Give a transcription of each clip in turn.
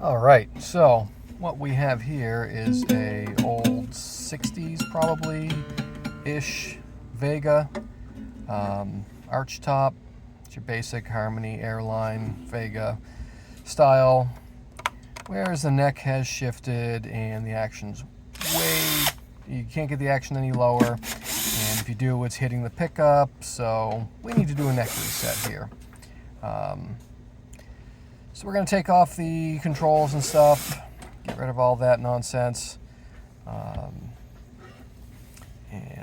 All right, so what we have here is a old 60s probably-ish Vega archtop. It's your basic Harmony airline Vega style, whereas the neck has shifted and the action's you can't get the action any lower, and if you do, it's hitting the pickup, so we need to do a neck reset here. So we're going to take off the controls and stuff, get rid of all that nonsense. And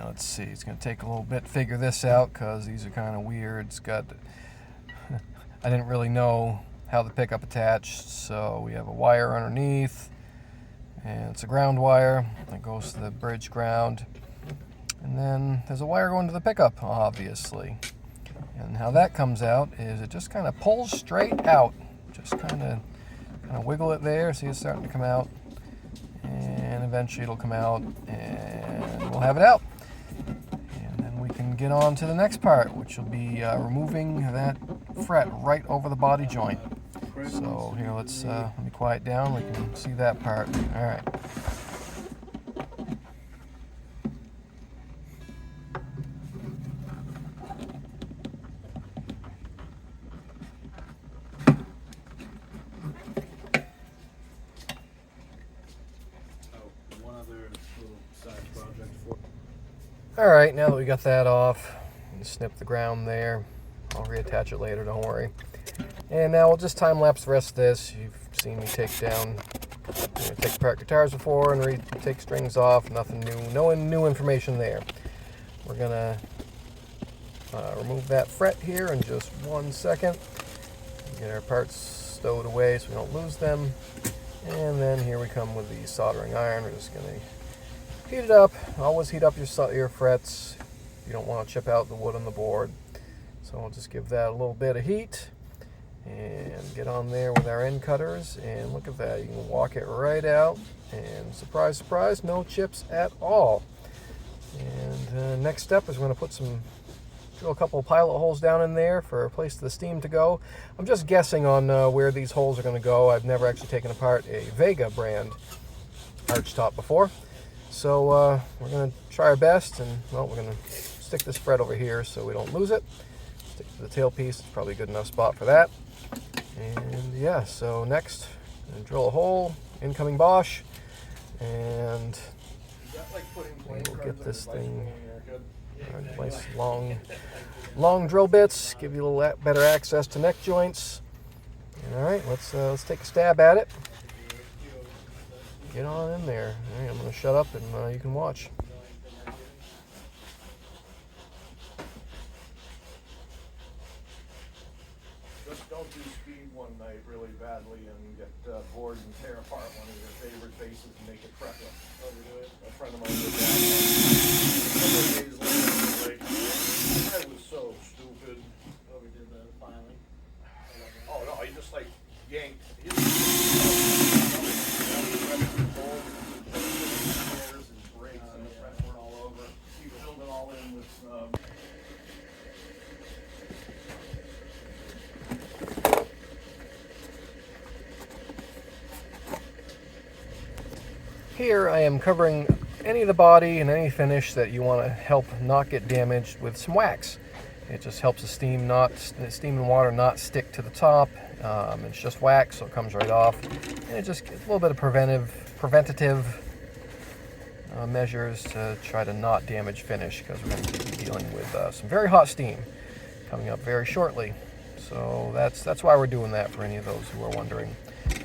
let's see, it's going to take a little bit to figure this out because these are kind of weird. It's got, I didn't really know how the pickup attached, so we have a wire underneath, and it's a ground wire that goes to the bridge ground. And then there's a wire going to the pickup, obviously. And how that comes out is it just kind of pulls straight out. Just kind of wiggle it there, see it's starting to come out, and eventually it'll come out and we'll have it out. And then we can get on to the next part, which will be removing that fret right over the body joint. So here, let me quiet down, we can see that part. All right. Alright, now that we got that off, snip the ground there. I'll reattach it later, don't worry. And now we'll just time-lapse the rest of this. You've seen me take apart guitars before and take strings off. Nothing new, no new information there. We're gonna remove that fret here in just 1 second. Get our parts stowed away so we don't lose them. And then here we come with the soldering iron. We're just gonna heat it up. Always heat up your frets. You don't want to chip out the wood on the board. So I'll just give that a little bit of heat and get on there with our end cutters. And look at that. You can walk it right out. And surprise, surprise, no chips at all. And next step is we're going to drill a couple of pilot holes down in there for a place for the steam to go. I'm just guessing on where these holes are going to go. I've never actually taken apart a Vega brand archtop before. So we're going to try our best, and well, we're going to stick this fret over here so we don't lose it. Stick to the tailpiece, it's probably a good enough spot for that. And yeah, so next, drill a hole, incoming Bosch, and we'll get this thing, nice long drill bits, give you a little better access to neck joints. All right, let's take a stab at it. Get on in there. All right, I'm going to shut up and you can watch. Just don't do speed one night really badly and get bored and tear apart one of your favorite bases and make it crackle. Overdo it. A friend of mine did that. A couple of days later, like, I was so stupid. Overdid the filing. Oh no, he just like yanked. Here I am covering any of the body and any finish that you want to help not get damaged with some wax. It just helps the steam and water not stick to the top. It's just wax, so it comes right off. And it just gets a little bit of preventative measures to try to not damage finish, because we're going to be dealing with some very hot steam coming up very shortly. So that's why we're doing that, for any of those who are wondering.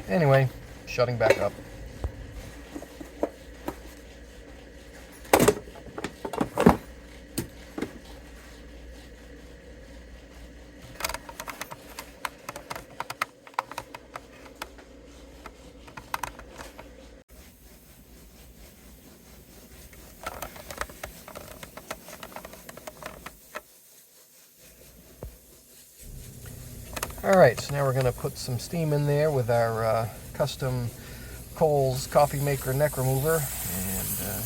Anyway, shutting back up. Alright, so now we're going to put some steam in there with our custom Coles coffee maker neck remover, and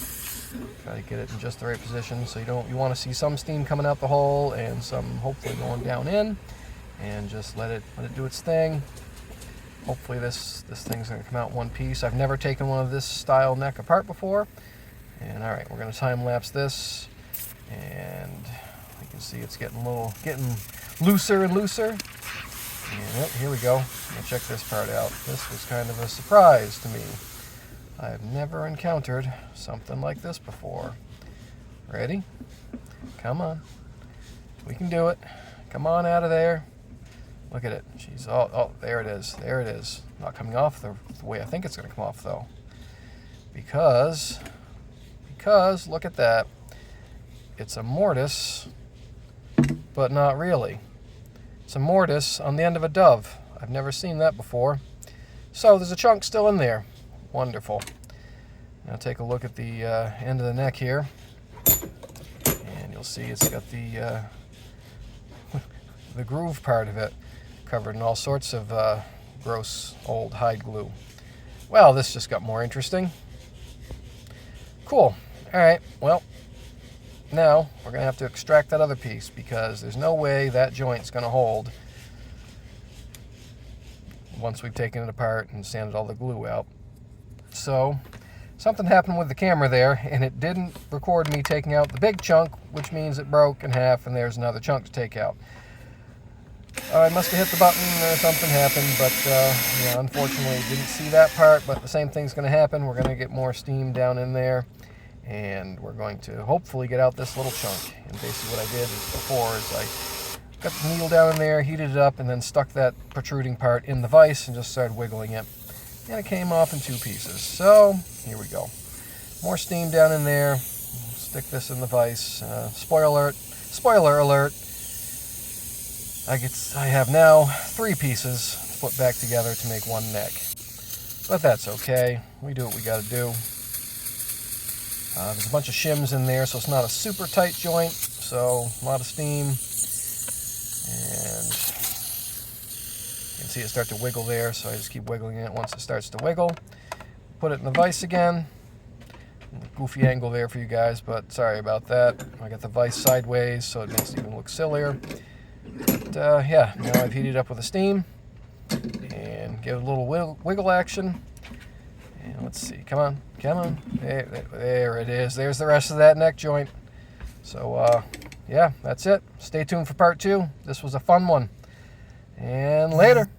try to get it in just the right position. So you want to see some steam coming out the hole and some hopefully going down in, and just let it do its thing. Hopefully this thing's going to come out one piece. I've never taken one of this style neck apart before. And all right, we're going to time lapse this, and you can see it's getting looser and looser. And oh, here we go. Now check this part out. This was kind of a surprise to me. I've never encountered something like this before. Ready? Come on. We can do it. Come on out of there. Look at it. Jeez. Oh, there it is. There it is. Not coming off the way I think it's going to come off, though. Because, look at that. It's a mortise, but not really. It's a mortise on the end of a dove. I've never seen that before. So there's a chunk still in there. Wonderful. Now take a look at the end of the neck here. And you'll see it's got the groove part of it covered in all sorts of gross old hide glue. Well, this just got more interesting. Cool. All right, well, now we're going to have to extract that other piece because there's no way that joint's going to hold once we've taken it apart and sanded all the glue out. So something happened with the camera there, and it didn't record me taking out the big chunk, which means it broke in half and there's another chunk to take out. I must have hit the button or something happened, but yeah, unfortunately didn't see that part, but the same thing's going to happen. We're going to get more steam down in there, and we're going to hopefully get out this little chunk. And basically what I did before is I got the needle down in there, heated it up, and then stuck that protruding part in the vise and just started wiggling it. And it came off in two pieces. So here we go. More steam down in there. Stick this in the vise. Spoiler alert. I have now 3 pieces to put back together to make one neck. But that's okay. We do what we got to do. There's a bunch of shims in there, so it's not a super tight joint. So a lot of steam. And you can see it start to wiggle there, so I just keep wiggling it once it starts to wiggle. Put it in the vise again. Goofy angle there for you guys, but sorry about that. I got the vise sideways, so it makes it even look sillier. But yeah, now I've heated up with the steam and give it a little wiggle action. And let's see, come on. There it is. There's the rest of that neck joint. So yeah, that's it. Stay tuned for part 2. This was a fun one. And later.